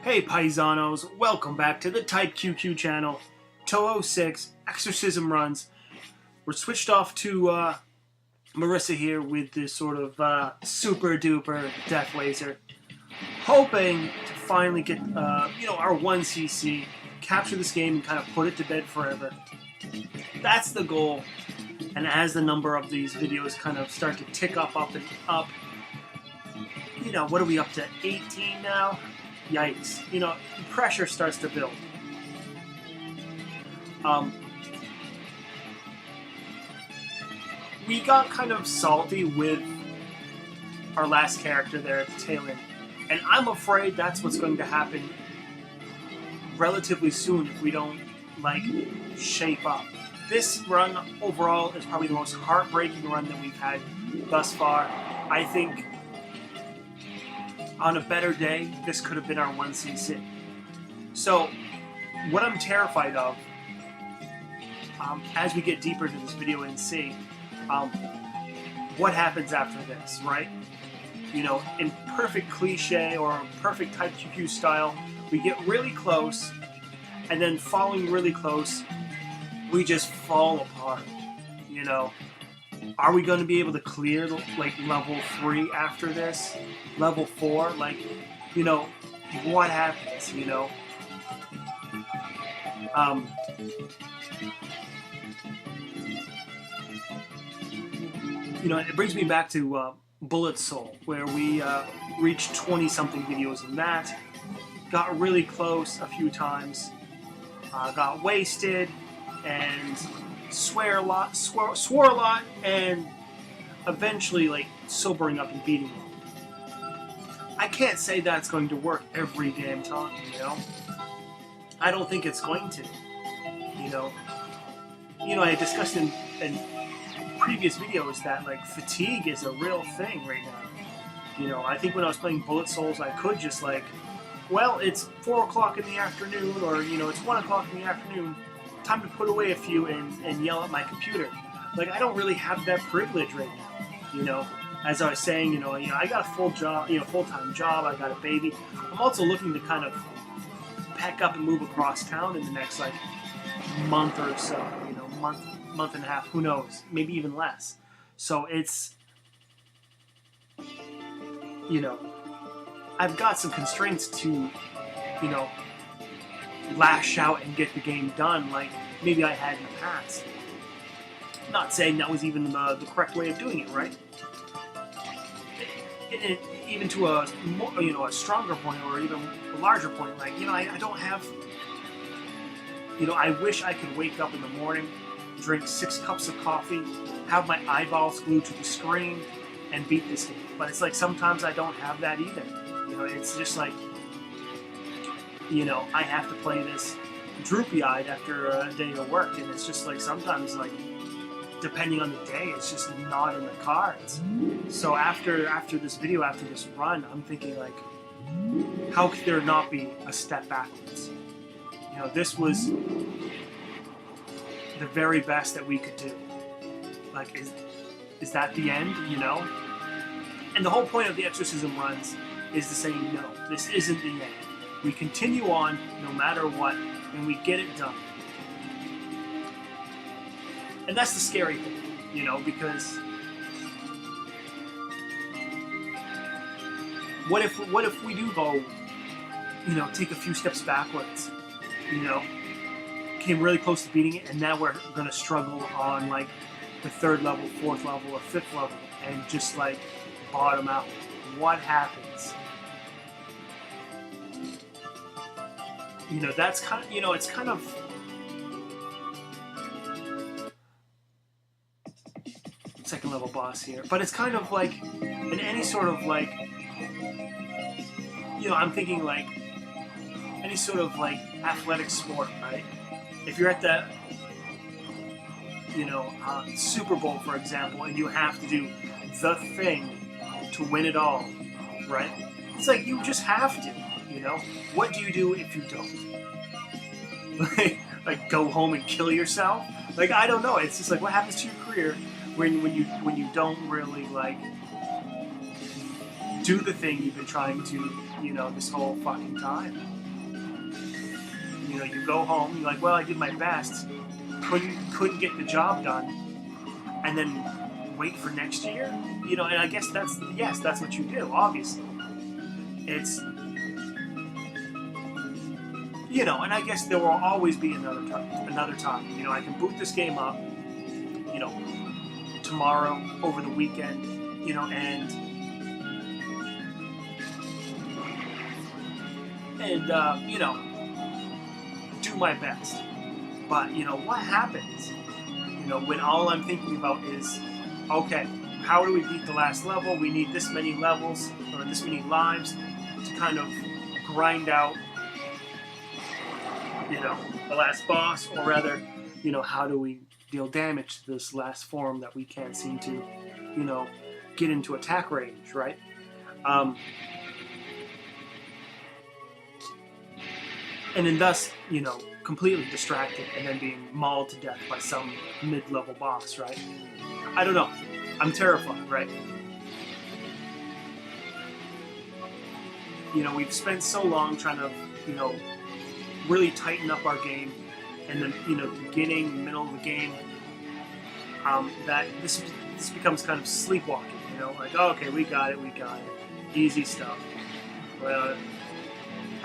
Hey paisanos, welcome back to the Type QQ channel, Touhou 6, Exorcism Runs. We're switched off to Marissa here with this sort of super duper death laser, hoping to finally get our 1cc, capture this game and kind of put it to bed forever. That's the goal. And as the number of these videos kind of start to tick up and up, what are we up to, 18 now? Yikes. Pressure starts to build. We got kind of salty with our last character there at the tail end. And I'm afraid that's what's going to happen relatively soon if we don't, shape up. This run overall is probably the most heartbreaking run that we've had thus far. I think on a better day, this could have been our 1cc. So, what I'm terrified of, as we get deeper into this video and see, what happens after this, right? In perfect cliche or perfect Type QQ style, we get really close, and then following really close, we just fall apart, Are we going to be able to clear, level 3 after this? Level 4? What happens, It brings me back to Bullet Soul, where we reached 20-something videos in that, got really close a few times, got wasted, and swore a lot, and eventually, sobering up and beating them. I can't say that's going to work every damn time, I don't think it's going to, I discussed in previous videos that, fatigue is a real thing right now. I think when I was playing Bullet Souls, I could just, well, it's 4 o'clock in the afternoon, or, it's 1 o'clock in the afternoon, time to put away a few and yell at my computer. I don't really have that privilege right now, As I was saying, I got a full-time job, I got a baby. I'm also looking to kind of pack up and move across town in the next, month or so, month and a half, who knows, maybe even less. So it's, I've got some constraints to, lash out and get the game done like maybe I had in the past. Not saying that was even the correct way of doing it, right? Even to a a stronger point or even a larger point, I don't have, I wish I could wake up in the morning, drink 6 cups of coffee, have my eyeballs glued to the screen, and beat this game. But it's sometimes I don't have that either. It's just I have to play this droopy-eyed after a day of work, and it's just sometimes depending on the day, it's just not in the cards. So after this video, after this run, I'm thinking how could there not be a step backwards? This was the very best that we could do. Is that the end? And the whole point of the Exorcism Runs is to say, no, this isn't the end. We continue on no matter what, and we get it done. And that's the scary thing, because what if we do go, take a few steps backwards, came really close to beating it, and now we're going to struggle on the 3rd level, 4th level, or 5th level, and just bottom out. What happens? That's kind of, it's kind of, second level boss here, but it's kind of in any sort of I'm thinking any sort of athletic sport, right? If you're at the, Super Bowl, for example, and you have to do the thing to win it all, right? It's you just have to. What do you do if you don't? Go home and kill yourself? I don't know. It's just what happens to your career when you don't really do the thing you've been trying to, you know, this whole fucking time. You know, you go home, you're like, well, I did my best, couldn't get the job done, and then wait for next year? You know, and I guess that's what you do, obviously. It's, you know, and I guess there will always be another time. You know, I can boot this game up, you know, tomorrow, over the weekend, you know, and you know, do my best. But, you know, what happens, you know, when all I'm thinking about is, okay, how do we beat the last level? We need this many levels, or this many lives, to kind of grind out, you know, the last boss, or rather, you know, how do we deal damage to this last form that we can't seem to, you know, get into attack range, right? And then thus, you know, completely distracted and then being mauled to death by some mid-level boss, right? I don't know. I'm terrified, right? You know, we've spent so long trying to, you know, really tighten up our game, and then, you know, beginning, middle of the game, that this becomes kind of sleepwalking, you know, like, oh, okay, we got it, easy stuff. Well,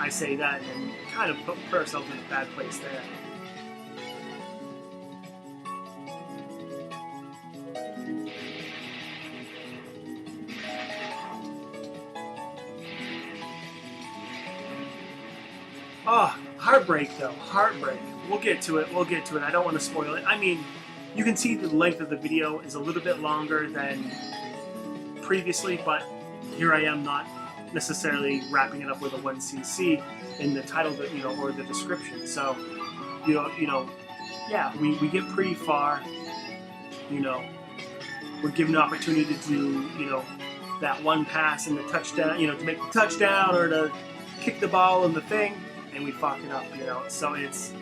I say that and then kind of put ourselves in a bad place there. Oh, heartbreak though, heartbreak. We'll get to it, I don't want to spoil it. I mean, you can see the length of the video is a little bit longer than previously, but here I am not necessarily wrapping it up with a 1cc in the title, that, you know, or the description. So, you know, yeah, we get pretty far. You know, we're given an opportunity to do, you know, that one pass and the touchdown, you know, to make the touchdown or to kick the ball in the thing, and we fuck it up, you know. So it's,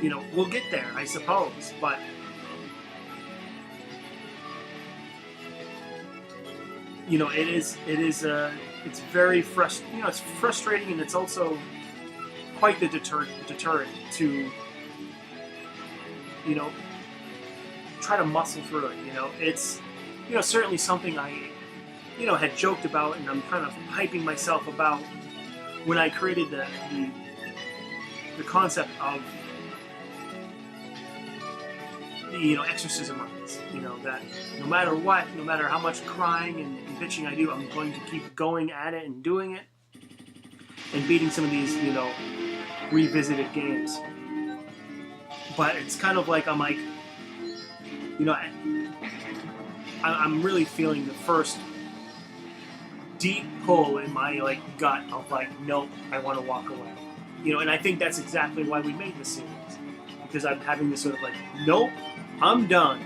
you know, we'll get there, I suppose, but you know, it's very frustrating. You know, it's frustrating, and it's also quite the deterrent to, you know, try to muscle through it. You know, it's, you know, certainly something I, you know, had joked about, and I'm kind of hyping myself about when I created the concept of the, you know, Exorcism Runs. You know, that no matter what, no matter how much crying and bitching I do, I'm going to keep going at it and doing it and beating some of these, you know, revisited games. But it's kind of like, I'm like, you know, I'm really feeling the first deep pull in my, like, gut of, like, nope, I want to walk away. You know, and I think that's exactly why we made this series, because I'm having this sort of like, nope, I'm done.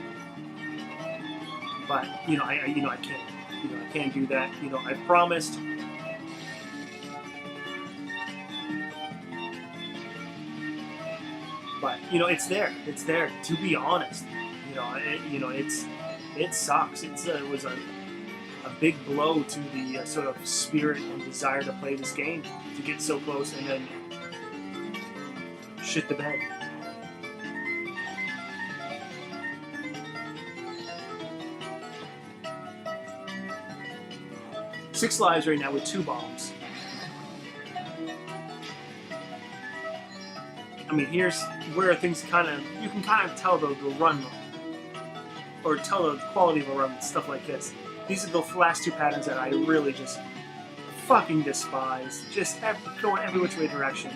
But, you know, I can't do that. You know, I promised. But, you know, it's there. It's there. To be honest, you know, it sucks. It was a big blow to the sort of spirit and desire to play this game, to get so close and then shit the bed. Six lives right now with 2 bombs. I mean, here's where things kind of, you can kind of tell the run, or tell the quality of a run with stuff like this. These are the last 2 patterns that I really just fucking despise. Just going every which way direction.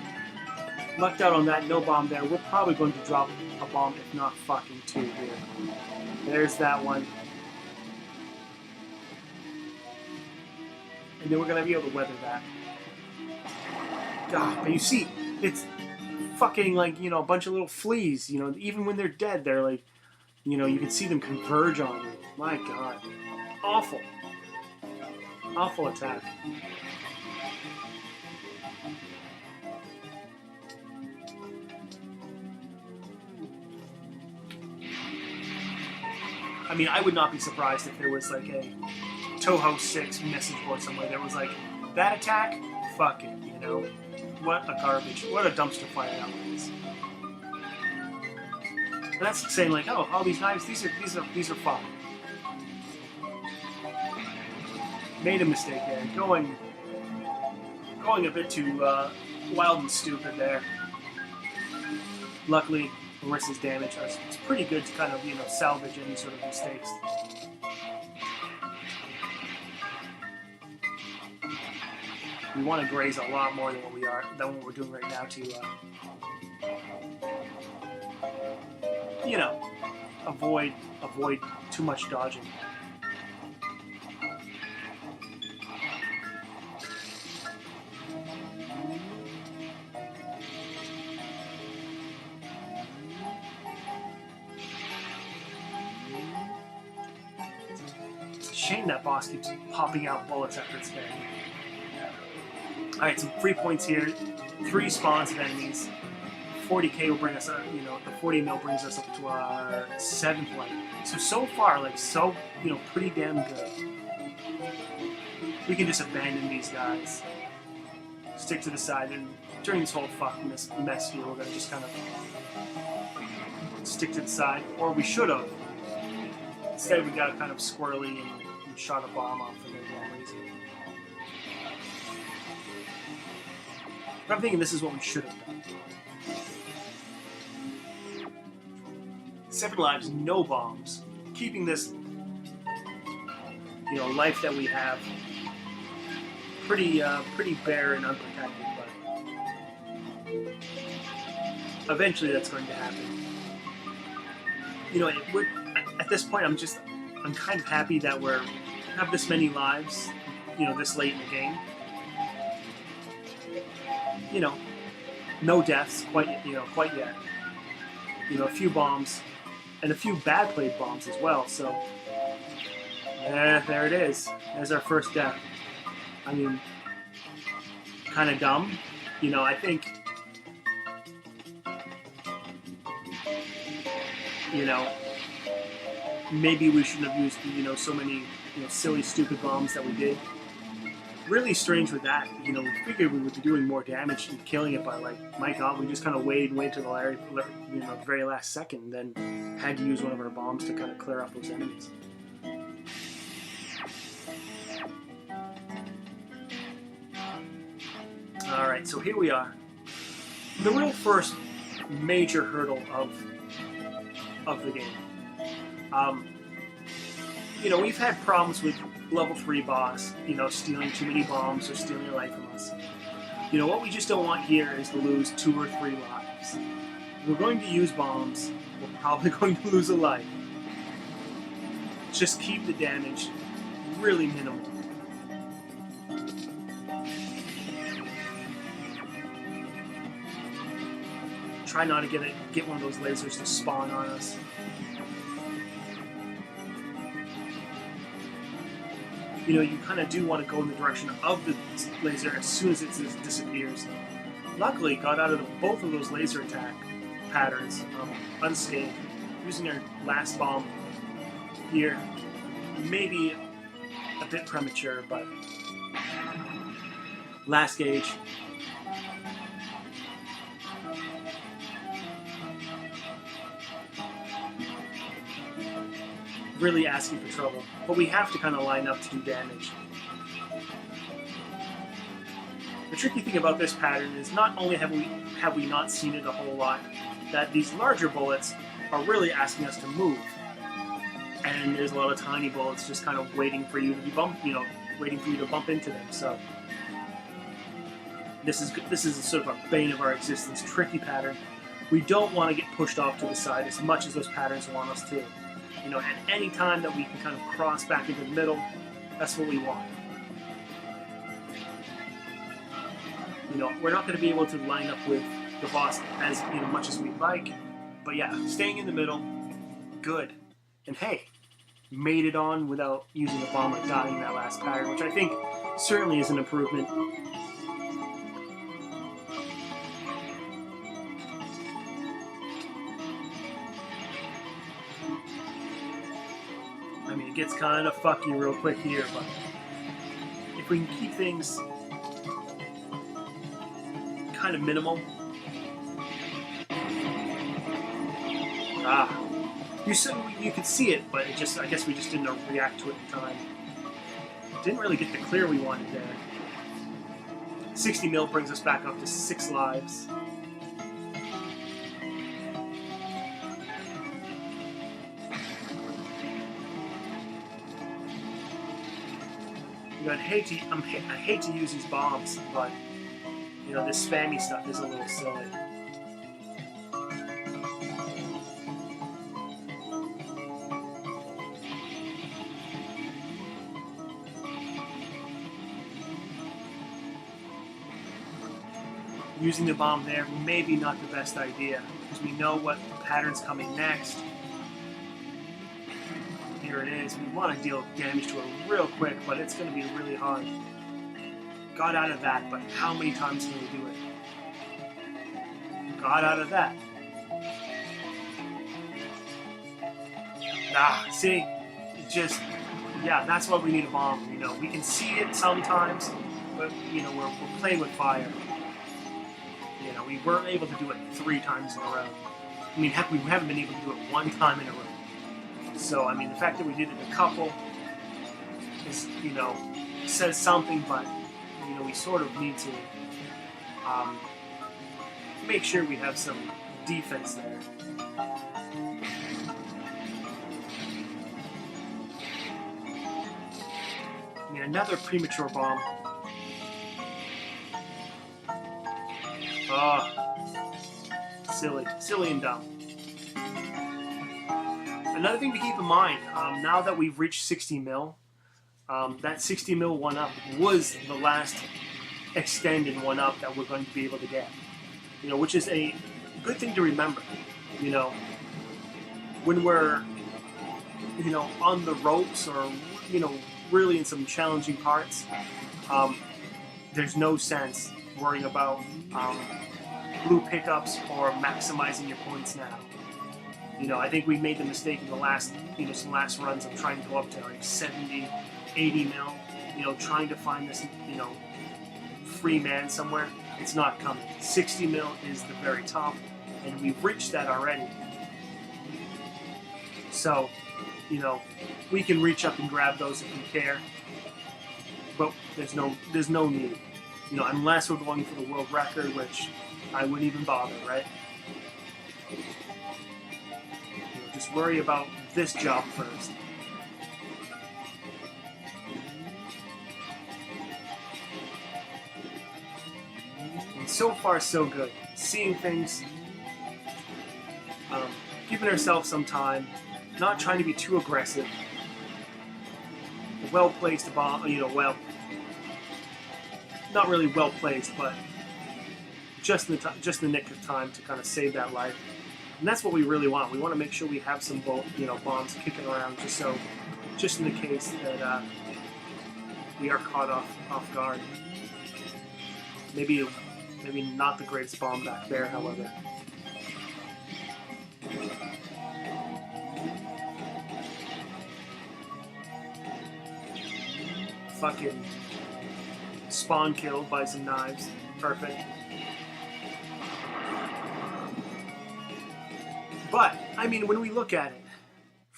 Lucked out on that, no bomb there. We're probably going to drop a bomb, if not fucking 2 here. There's that one. And then we're going to be able to weather that. God, but you see, it's fucking like, you know, a bunch of little fleas, you know, even when they're dead, they're like, you know, you can see them converge on you. My God. Awful. Awful attack. I mean, I would not be surprised if there was like a Touhou 6 message board somewhere that was like, that attack? Fuck it, you know? What a garbage, what a dumpster fire that was. And that's saying like, oh, all these knives, these are fine. Made a mistake there, going a bit too wild and stupid there. Luckily, Marissa's damage is pretty good to kind of, you know, salvage any sort of mistakes. We want to graze a lot more than what we're doing right now to, you know, avoid too much dodging. Shame that boss keeps popping out bullets after it's dead. Alright, some free points here. 3 spawns of enemies. 40k will bring us up, you know, the 40 mil brings us up to our 7th light. So far, like, you know, pretty damn good. We can just abandon these guys. Stick to the side, and during this whole fucking mess here, we're gonna just kind of stick to the side, or we should have. Instead, we got kind of squirrely and shot a bomb off for no damn reason. But I'm thinking this is what we should have done. 7 lives, no bombs. Keeping this, you know, life that we have pretty bare and unprotected, but eventually that's going to happen. You know, at this point, I'm kind of happy that we have this many lives, you know, this late in the game. You know, no deaths quite yet. You know, a few bombs, and a few bad played bombs as well. So, yeah, there it is. There's our first death. I mean, kind of dumb. You know, I think, you know, maybe we shouldn't have used, you know, so many, you know, silly, stupid bombs that we did. Really strange with that. You know, we figured we would be doing more damage and killing it by, like, my god, we just kind of waited to the very last second, and then had to use one of our bombs to kind of clear off those enemies. Alright, so here we are. The real first major hurdle of the game. You know, we've had problems with level 3 boss, you know, stealing too many bombs or stealing a life from us. You know, what we just don't want here is to lose 2 or 3 lives. We're going to use bombs, we're probably going to lose a life. Just keep the damage really minimal. Try not to get one of those lasers to spawn on us. You know, you kind of do want to go in the direction of the laser as soon as it disappears. Luckily, got out of both of those laser attack patterns unscathed, using our last bomb here. Maybe a bit premature, but last gauge. Really asking for trouble, but we have to kind of line up to do damage. The tricky thing about this pattern is not only have we not seen it a whole lot, that these larger bullets are really asking us to move, and there's a lot of tiny bullets just kind of waiting for you to be waiting for you to bump into them. So this is sort of a bane of our existence, tricky pattern. We don't want to get pushed off to the side as much as those patterns want us to. You know, at any time that we can kind of cross back into the middle, that's what we want. You know, we're not going to be able to line up with the boss as much as we'd like, but yeah, staying in the middle, good. And hey, made it on without using a bomb or dying in that last pattern, which I think certainly is an improvement. gets kind of fucky real quick here, but if we can keep things kind of minimal. You could see it, but I guess we just didn't react to it in time. Didn't really get the clear we wanted there. 60 mil brings us back up to 6 lives. I hate to use these bombs, but you know, this spammy stuff is a little silly. Using the bomb there, maybe not the best idea, because we know what pattern's coming next. Here it is. We want to deal damage to it real quick, but it's going to be really hard. Got out of that, but how many times can we do it? Got out of that. See? Yeah, that's why we need a bomb. You know, we can see it sometimes, but, you know, we're playing with fire. You know, we weren't able to do it 3 times in a row. I mean, heck, we haven't been able to do it 1 time in a row. So, I mean, the fact that we did it a couple is, you know, says something, but, you know, we sort of need to make sure we have some defense there. I mean, another premature bomb. Silly and dumb. Another thing to keep in mind, now that we've reached 60 mil, that 60 mil 1-up was the last extended 1-up that we're going to be able to get. You know, which is a good thing to remember. You know, when we're, you know, on the ropes or, you know, really in some challenging parts, there's no sense worrying about blue pickups or maximizing your points now. You know, I think we made the mistake in the last, you know, some last runs of trying to go up to like 70, 80 mil, you know, trying to find this, you know, free man somewhere. It's not coming. 60 mil is the very top, and we've reached that already. So, you know, we can reach up and grab those if we care, but there's no need. You know, unless we're going for the world record, which I wouldn't even bother, right? You know, just worry about this job first. And so far, so good. Seeing things, giving ourselves some time, not trying to be too aggressive. Well-placed bomb, you know, well, not really well-placed, but just in the nick of time to kind of save that life. And that's what we really want. We want to make sure we have some, you know, bombs kicking around, just in the case that we are caught off guard. Maybe not the greatest bomb back there, however. Fucking spawn killed by some knives. Perfect. But, I mean, when we look at it,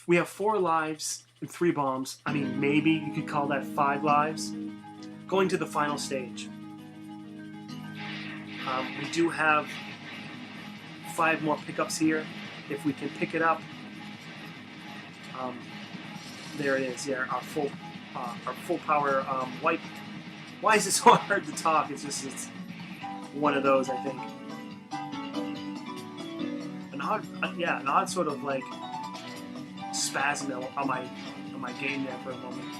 we have 4 lives and 3 bombs. I mean, maybe you could call that 5 lives. Going to the final stage. We do have 5 more pickups here. If we can pick it up, there it is. Yeah, our full power wipe. Why is it so hard to talk? It's one of those, I think. An odd sort of like spasm on my game there for a moment.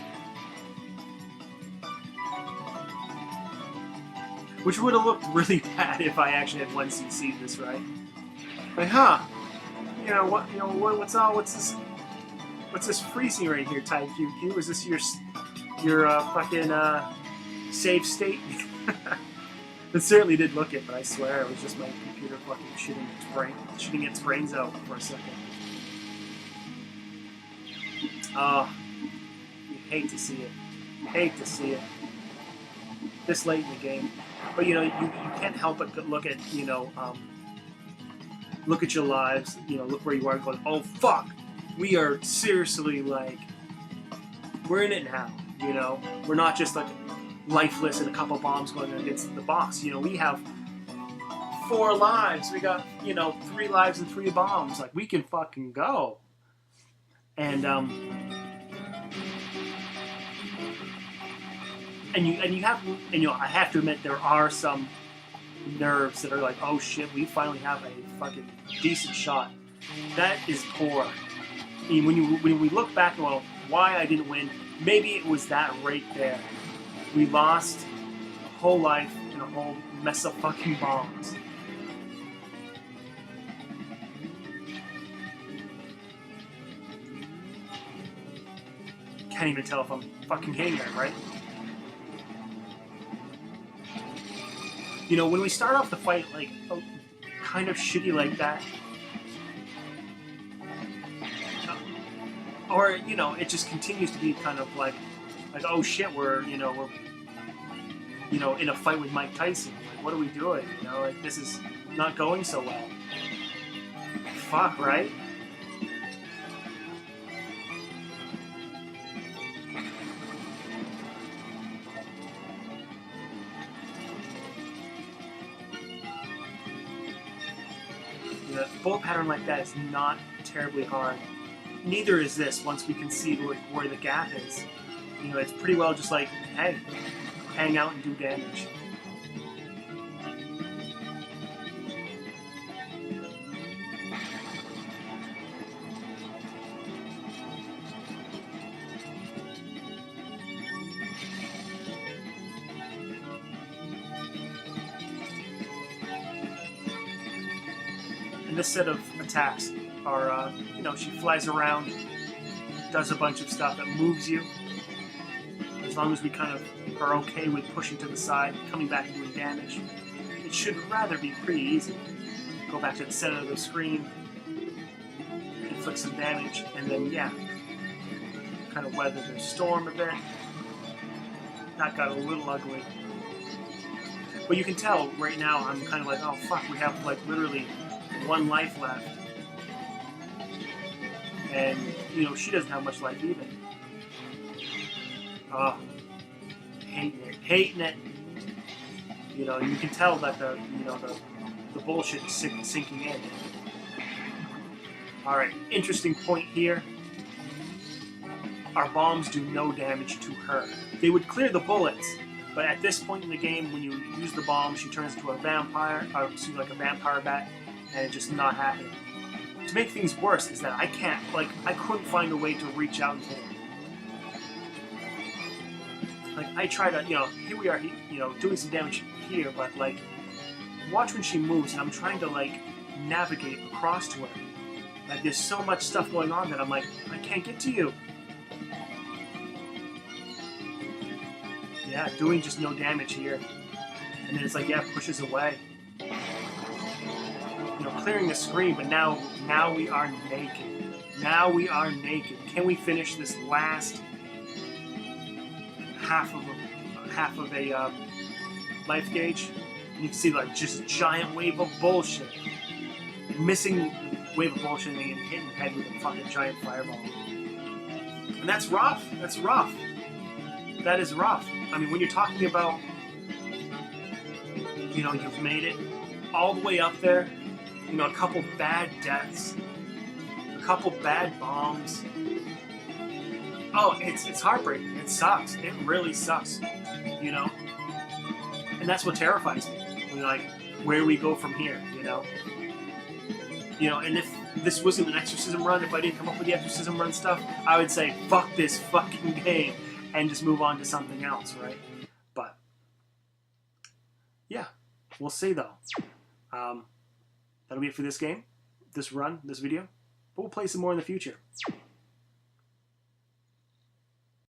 Which would have looked really bad if I actually had 1 CC this, right? Like, what's this freezing right here, Type QQ? Is this your fucking save state? It certainly did look it, but I swear it was just my computer fucking shooting its brains out for a second. Hate to see it. Hate to see it. This late in the game. But, you know, you can't help but look at, you know, look at your lives, you know, look where you are going, oh, fuck! We are seriously, like, we're in it now, you know? We're not just, like, lifeless and a couple bombs going against the boss. You know, we have 4 lives. We got, you know, 3 lives and 3 bombs. Like, we can fucking go. And you have, and you know, I have to admit there are some nerves that are like, oh shit, we finally have a fucking decent shot. That is poor. I mean, when we look back, well, why I didn't win, maybe it was that right there. We lost a whole life and a whole mess of fucking bombs. Can't even tell if I'm fucking hitting it, right? You know, when we start off the fight, like, kind of shitty like that, or, you know, it just continues to be kind of like, oh shit, we're in a fight with Mike Tyson. Like, what are we doing? You know, like, this is not going so well. Fuck, right? The bullet pattern like that is not terribly hard. Neither is this once we can see where the gap is. You know, it's pretty well just like, hey, hang out and do damage. And this set of attacks are, you know, she flies around, does a bunch of stuff that moves you. As long as we kind of are okay with pushing to the side, coming back and doing damage, it should rather be pretty easy. Go back to the center of the screen, inflict some damage, and then, yeah, kind of weather the storm a bit. That got a little ugly. But you can tell right now I'm kind of like, oh fuck, we have like literally 1 life left. And, you know, she doesn't have much life either. Oh, hating it. You know, you can tell that the bullshit is sinking in. Alright, interesting point here. Our bombs do no damage to her. They would clear the bullets, but at this point in the game, when you use the bomb, she turns into a vampire, or excuse me, like a vampire bat, and it's just not happening. To make things worse is that I couldn't find a way to reach out and hit her. Like, I try to, you know, here we are, you know, doing some damage here, but, like, watch when she moves, and I'm trying to, like, navigate across to her. Like, there's so much stuff going on that I'm like, I can't get to you. Yeah, doing just no damage here. And then it's like, yeah, pushes away. You know, clearing the screen, but now we are naked. Now we are naked. Can we finish this last half of a life gauge? And you can see like just a giant wave of bullshit. Missing wave of bullshit and hitting the head with a fucking giant fireball. And that's rough. That's rough. That is rough. I mean, when you're talking about, you know, you've made it all the way up there, you know, a couple bad deaths, a couple bad bombs. Oh, it's heartbreaking. It sucks. It really sucks. You know? And that's what terrifies me. When, like, where we go from here, you know? You know, and if this wasn't an Exorcism run, if I didn't come up with the Exorcism run stuff, I would say, fuck this fucking game, and just move on to something else, right? But, yeah, we'll see, though. That'll be it for this game, this run, this video. But we'll play some more in the future.